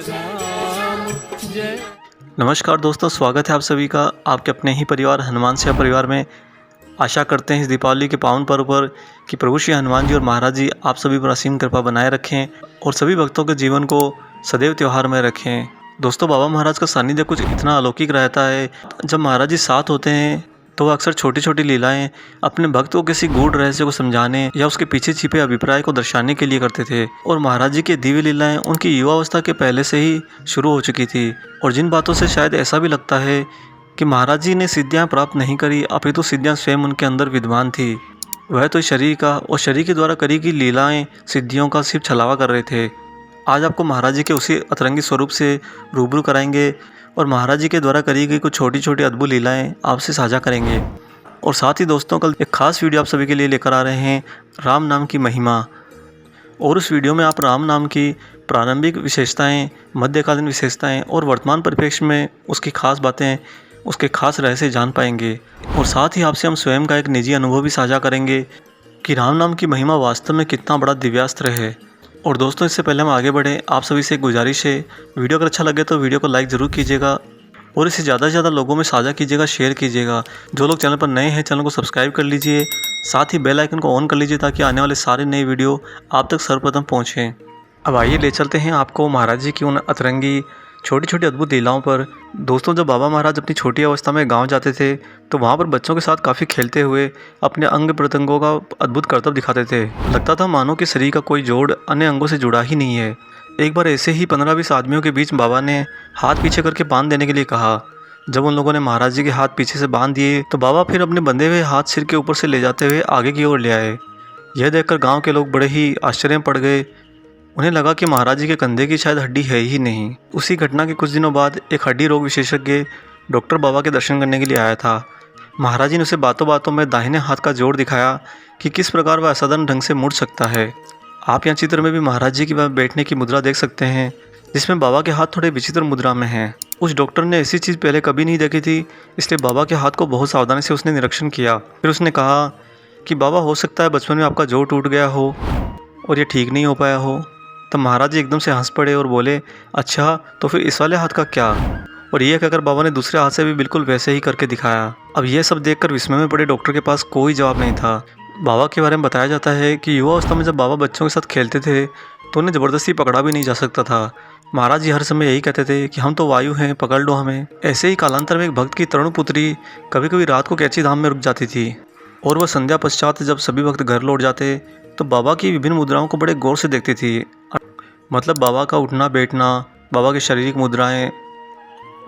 राम जय। नमस्कार दोस्तों, स्वागत है आप सभी का आपके अपने ही परिवार हनुमान सेवा परिवार में। आशा करते हैं इस दीपावली के पावन पर्व पर कि प्रभु श्री हनुमान जी और महाराज जी आप सभी पर असीम कृपा बनाए रखें और सभी भक्तों के जीवन को सदैव त्यौहार में रखें। दोस्तों, बाबा महाराज का सानिध्य कुछ इतना अलौकिक रहता है। जब महाराज जी साथ होते हैं तो वह अक्सर छोटी छोटी लीलाएं अपने भक्त को किसी गूढ़ रहस्य को समझाने या उसके पीछे छिपे अभिप्राय को दर्शाने के लिए करते थे। और महाराज जी की दिव्य लीलाएं उनकी युवावस्था के पहले से ही शुरू हो चुकी थी। और जिन बातों से शायद ऐसा भी लगता है कि महाराज जी ने सिद्धियां प्राप्त नहीं करी, अपितु सिद्धियां स्वयं उनके अंदर विद्यमान थी। वह तो शरीर का और शरीर के द्वारा करी की लीलाएं सिद्धियों का सिर्फ छलावा कर रहे थे। आज आपको महाराज जी के उसी अतरंगी स्वरूप से रूबरू कराएंगे और महाराज जी के द्वारा करी गई कुछ छोटी छोटी अद्भुत लीलाएं आपसे साझा करेंगे। और साथ ही दोस्तों, कल एक खास वीडियो आप सभी के लिए लेकर आ रहे हैं, राम नाम की महिमा। और उस वीडियो में आप राम नाम की प्रारंभिक विशेषताएं, मध्यकालीन विशेषताएं और वर्तमान परिप्रेक्ष्य में उसकी खास बातें, उसके खास रहस्य जान पाएंगे। और साथ ही आपसे हम स्वयं का एक निजी अनुभव भी साझा करेंगे कि राम नाम की महिमा वास्तव में कितना बड़ा दिव्यास्त्र है। और दोस्तों, इससे पहले हम आगे बढ़ें, आप सभी से एक गुजारिश है, वीडियो अगर अच्छा लगे तो वीडियो को लाइक ज़रूर कीजिएगा और इसे ज़्यादा से ज़्यादा लोगों में साझा कीजिएगा, शेयर कीजिएगा। जो लोग चैनल पर नए हैं चैनल को सब्सक्राइब कर लीजिए, साथ ही बेल आइकन को ऑन कर लीजिए ताकि आने वाले सारे नए वीडियो आप तक सर्वप्रथम पहुँचें। अब आइए ले चलते हैं आपको महाराज जी की उन अतरंगी छोटी छोटी अद्भुत लीलाओं पर। दोस्तों, जब बाबा महाराज अपनी छोटी अवस्था में गांव जाते थे तो वहां पर बच्चों के साथ काफ़ी खेलते हुए अपने अंग प्रत्यंगों का अद्भुत करतब दिखाते थे। लगता था मानो कि शरीर का कोई जोड़ अन्य अंगों से जुड़ा ही नहीं है। एक बार ऐसे ही 15-20 आदमियों के बीच बाबा ने हाथ पीछे करके बांध देने के लिए कहा। जब उन लोगों ने महाराज जी के हाथ पीछे से बांध दिए तो बाबा फिर अपने बंधे हुए हाथ सिर के ऊपर से ले जाते हुए आगे की ओर ले आए। यह देखकर गाँव के लोग बड़े ही आश्चर्य में पड़ गए। उन्हें लगा कि महाराज जी के कंधे की शायद हड्डी है ही नहीं। उसी घटना के कुछ दिनों बाद एक हड्डी रोग विशेषज्ञ डॉक्टर बाबा के दर्शन करने के लिए आया था। महाराज जी ने उसे बातों बातों में दाहिने हाथ का जोड़ दिखाया कि किस प्रकार वह असाधारण ढंग से मुड़ सकता है। आप यहाँ चित्र में भी महाराज जी की बैठने की मुद्रा देख सकते हैं, जिसमें बाबा के हाथ थोड़े विचित्र मुद्रा में हैं। उस डॉक्टर ने ऐसी चीज़ पहले कभी नहीं देखी थी, इसलिए बाबा के हाथ को बहुत सावधानी से उसने निरीक्षण किया। फिर उसने कहा कि बाबा, हो सकता है बचपन में आपका जोड़ टूट गया हो और ये ठीक नहीं हो पाया हो। तब महाराज जी एकदम से हंस पड़े और बोले, अच्छा तो फिर इस वाले हाथ का क्या? और यह कहकर बाबा ने दूसरे हाथ से भी बिल्कुल वैसे ही करके दिखाया। अब यह सब देखकर विस्मय में पड़े डॉक्टर के पास कोई जवाब नहीं था। बाबा के बारे में बताया जाता है कि युवा अवस्था में जब बाबा बच्चों के साथ खेलते थे तो उन्हें ज़बरदस्ती पकड़ा भी नहीं जा सकता था। महाराज जी हर समय यही कहते थे कि हम तो वायु हैं, पकड़ लो हमें। ऐसे ही कालांतर में एक भक्त की तरुण पुत्री कभी कभी रात को कैची धाम में रुक जाती थी और वह संध्या पश्चात जब सभी भक्त घर लौट जाते तो बाबा की विभिन्न मुद्राओं को बड़े गौर से देखती थी। मतलब बाबा का उठना बैठना, बाबा की शारीरिक मुद्राएं,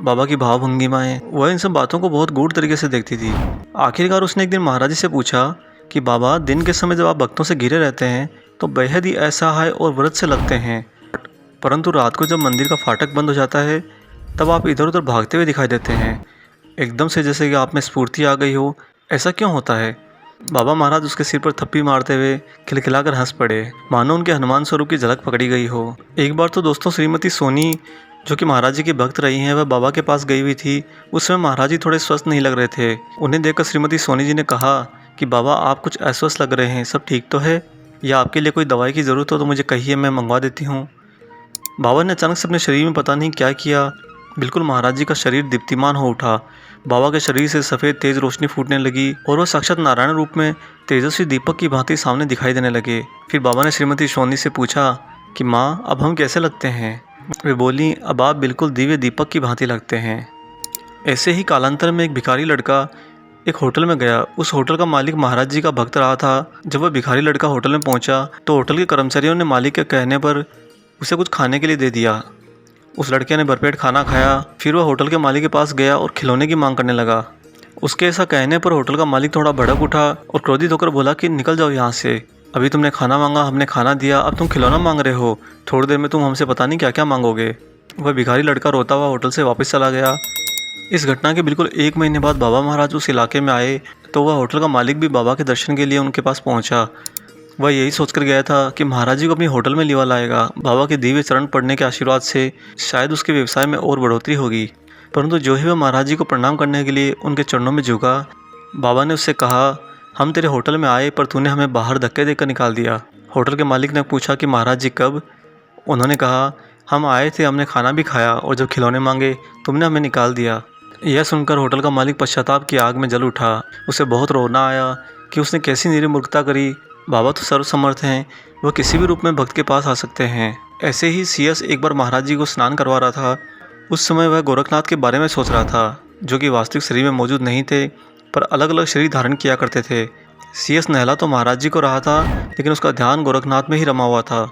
बाबा की भावभंगिमाएं, वह इन सब बातों को बहुत गूढ़ तरीके से देखती थी। आखिरकार उसने एक दिन महाराज जी से पूछा कि बाबा, दिन के समय जब आप भक्तों से घिरे रहते हैं तो बेहद ही असहाय और व्रत से लगते हैं, परंतु रात को जब मंदिर का फाटक बंद हो जाता है तब आप इधर उधर भागते हुए दिखाई देते हैं, एकदम से जैसे कि आप में स्फूर्ति आ गई हो। ऐसा क्यों होता है? बाबा महाराज उसके सिर पर थप्पी मारते हुए खिलखिलाकर हंस पड़े, मानो उनके हनुमान स्वरूप की झलक पकड़ी गई हो। एक बार तो दोस्तों, श्रीमती सोनी जो कि महाराज जी की भक्त रही हैं, वह बाबा के पास गई हुई थी। उस समय महाराज जी थोड़े स्वस्थ नहीं लग रहे थे। उन्हें देखकर श्रीमती सोनी जी ने कहा कि बाबा, आप कुछ अस्वस्थ लग रहे हैं, सब ठीक तो है? या आपके लिए कोई दवाई की ज़रूरत हो तो मुझे कहिए, मैं मंगवा देती हूँ। बाबा ने अचानक से अपने शरीर में पता नहीं क्या किया, बिल्कुल महाराज जी का शरीर दीप्तिमान हो उठा। बाबा के शरीर से सफ़ेद तेज रोशनी फूटने लगी और वह साक्षात नारायण रूप में तेजस्वी दीपक की भांति सामने दिखाई देने लगे। फिर बाबा ने श्रीमती सोनी से पूछा कि माँ, अब हम कैसे लगते हैं? वे बोली, अब आप बिल्कुल दिव्य दीपक की भांति लगते हैं। ऐसे ही कालांतर में एक भिखारी लड़का एक होटल में गया। उस होटल का मालिक महाराज जी का भक्त रहा था। जब वह भिखारी लड़का होटल में पहुंचा तो होटल के कर्मचारियों ने मालिक के कहने पर उसे कुछ खाने के लिए दे दिया। उस लड़के ने भरपेट खाना खाया। फिर वह होटल के मालिक के पास गया और खिलौने की मांग करने लगा। उसके ऐसा कहने पर होटल का मालिक थोड़ा भड़क उठा और क्रोधित होकर बोला कि निकल जाओ यहाँ से, अभी तुमने खाना मांगा, हमने खाना दिया, अब तुम खिलौना मांग रहे हो, थोड़ी देर में तुम हमसे पता नहीं क्या क्या मांगोगे। वह भिखारी लड़का रोता हुआ होटल से वापस चला गया। इस घटना के बिल्कुल 1 महीने बाद बाबा महाराज उस इलाके में आए तो वह होटल का मालिक भी बाबा के दर्शन के लिए उनके पास पहुंचा। वह यही सोचकर गया था कि महाराज जी को अपनी होटल में लिवा लाएगा। बाबा के दिव्य चरण पड़ने के आशीर्वाद से शायद उसके व्यवसाय में और बढ़ोतरी होगी। परंतु जो ही वह महाराज जी को प्रणाम करने के लिए उनके चरणों में झुका, बाबा ने उससे कहा, हम तेरे होटल में आए पर तूने हमें बाहर धक्के देकर निकाल दिया। होटल के मालिक ने पूछा कि महाराज जी कब? उन्होंने कहा, हम आए थे, हमने खाना भी खाया और जब खिलौने मांगे तुमने हमें निकाल दिया। यह सुनकर होटल का मालिक पश्चाताप की आग में जल उठा। उसे बहुत रोना आया कि उसने कैसी निरी मूर्खता करी। बाबा तो सर्वसमर्थ हैं, वह किसी भी रूप में भक्त के पास आ सकते हैं। ऐसे ही सीएस एक बार महाराज जी को स्नान करवा रहा था। उस समय वह गोरखनाथ के बारे में सोच रहा था, जो कि वास्तविक शरीर में मौजूद नहीं थे पर अलग अलग शरीर धारण किया करते थे। सीएस नहला तो महाराज जी को रहा था, लेकिन उसका ध्यान गोरखनाथ में ही रमा हुआ था।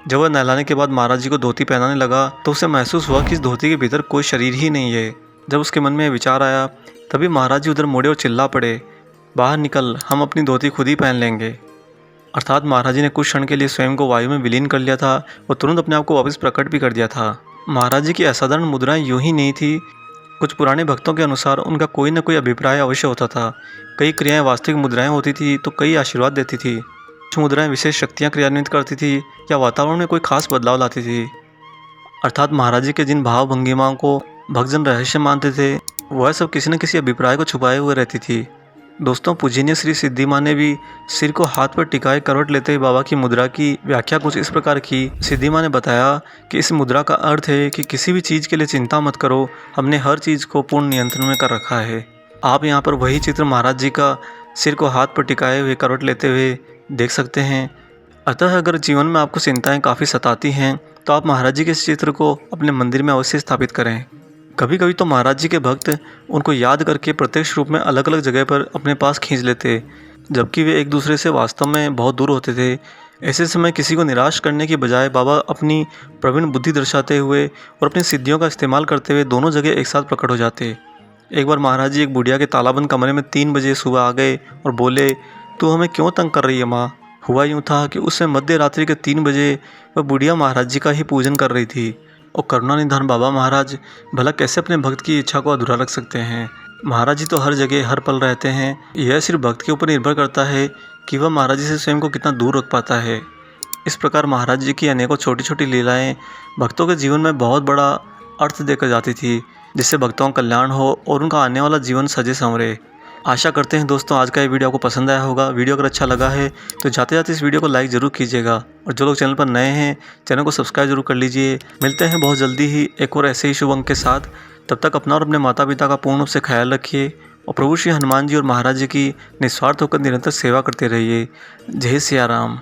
जब वह नहलाने के बाद महाराज जी को धोती पहनाने लगा तो उसे महसूस हुआ कि इस धोती के भीतर कोई शरीर ही नहीं है। जब उसके मन में यह विचार आया तभी महाराज जी उधर मुड़े और चिल्ला पड़े, बाहर निकल, हम अपनी धोती खुद ही पहन लेंगे। अर्थात महाराज जी ने कुछ क्षण के लिए स्वयं को वायु में विलीन कर लिया था और तुरंत अपने आप को वापस प्रकट भी कर दिया था। महाराज जी की असाधारण मुद्राएं यूं ही नहीं थी। कुछ पुराने भक्तों के अनुसार उनका कोई न कोई अभिप्राय अवश्य होता था। कई क्रियाएं वास्तविक मुद्राएं होती थी तो कई आशीर्वाद देती थी। कुछ मुद्राएं विशेष शक्तियां क्रियान्वित करती थी या वातावरण में कोई खास बदलाव लाती थी। अर्थात महाराज जी के जिन भाव भंगिमाओं को भक्तजन रहस्य मानते थे वह सब किसी न किसी अभिप्राय को छुपाए हुए रहती थी। दोस्तों, पूजनीय श्री सिद्धि माँ ने भी सिर को हाथ पर टिकाए करवट लेते हुए बाबा की मुद्रा की व्याख्या कुछ इस प्रकार की। सिद्धि माँ ने बताया कि इस मुद्रा का अर्थ है कि किसी भी चीज़ के लिए चिंता मत करो, हमने हर चीज़ को पूर्ण नियंत्रण में कर रखा है। आप यहाँ पर वही चित्र महाराज जी का सिर को हाथ पर टिकाए हुए करवट लेते हुए देख सकते हैं। अतः अगर जीवन में आपको चिंताएं काफ़ी सताती हैं तो आप महाराज जी के इस चित्र को अपने मंदिर में अवश्य स्थापित करें। कभी कभी तो महाराज जी के भक्त उनको याद करके प्रत्यक्ष रूप में अलग अलग जगह पर अपने पास खींच लेते, जबकि वे एक दूसरे से वास्तव में बहुत दूर होते थे। ऐसे समय किसी को निराश करने की बजाय बाबा अपनी प्रवीण बुद्धि दर्शाते हुए और अपनी सिद्धियों का इस्तेमाल करते हुए दोनों जगह एक साथ प्रकट हो जाते। एक बार महाराज जी एक बुढ़िया के तालाबंद कमरे में 3 बजे सुबह आ गए और बोले, तू हमें क्यों तंग कर रही है माँ। हुआ यूँ था कि उस समय मध्य रात्रि के 3 बजे वह बुढ़िया महाराज जी का ही पूजन कर रही थी और करुणानिधान बाबा महाराज भला कैसे अपने भक्त की इच्छा को अधूरा रख सकते हैं। महाराज जी तो हर जगह हर पल रहते हैं। यह सिर्फ भक्त के ऊपर निर्भर करता है कि वह महाराज जी से स्वयं को कितना दूर रख पाता है। इस प्रकार महाराज जी की अनेकों छोटी छोटी लीलाएं भक्तों के जीवन में बहुत बड़ा अर्थ देकर जाती थी, जिससे भक्तों का कल्याण हो और उनका आने वाला जीवन सजे संवरे। आशा करते हैं दोस्तों आज का ये वीडियो आपको पसंद आया होगा। वीडियो अगर अच्छा लगा है तो जाते जाते इस वीडियो को लाइक ज़रूर कीजिएगा और जो लोग चैनल पर नए हैं चैनल को सब्सक्राइब जरूर कर लीजिए। मिलते हैं बहुत जल्दी ही एक और ऐसे ही शुभ अंक के साथ। तब तक अपना और अपने माता पिता का पूर्ण रूप से ख्याल रखिए और प्रभु श्री हनुमान जी और महाराज जी की निस्वार्थ होकर निरंतर सेवा करते रहिए। जय सिया राम।